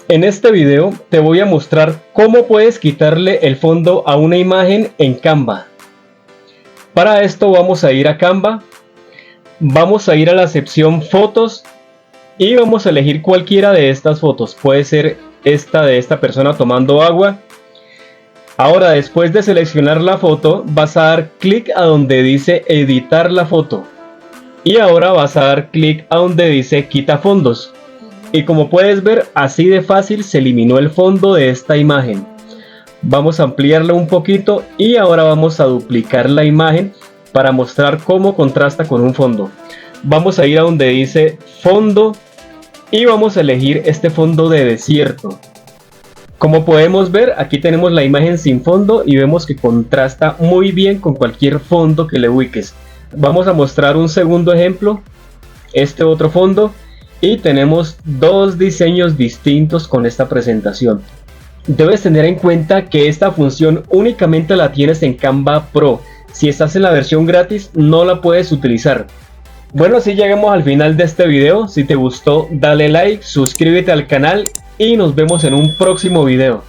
En este video te voy a mostrar cómo puedes quitarle el fondo a una imagen en Canva. Para esto vamos a ir a Canva, vamos a ir a la sección fotos y vamos a elegir cualquiera de estas fotos. Puede ser esta de esta persona tomando agua. Ahora, después de seleccionar la foto, vas a dar clic a donde dice editar la foto y ahora vas a dar clic a donde dice quita fondos. Y como puedes ver, así de fácil se eliminó el fondo de esta imagen. Vamos a ampliarla un poquito y ahora vamos a duplicar la imagen para mostrar cómo contrasta con un fondo. Vamos a ir a donde dice fondo y vamos a elegir este fondo de desierto. Como podemos ver, aquí tenemos la imagen sin fondo y vemos que contrasta muy bien con cualquier fondo que le ubiques. Vamos a mostrar un segundo ejemplo, este otro fondo. Y tenemos dos diseños distintos con esta presentación. Debes tener en cuenta que esta función únicamente la tienes en Canva Pro. Si estás en la versión gratis no la puedes utilizar. Bueno, así llegamos al final de este video. Si te gustó, dale like, suscríbete al canal y nos vemos en un próximo video.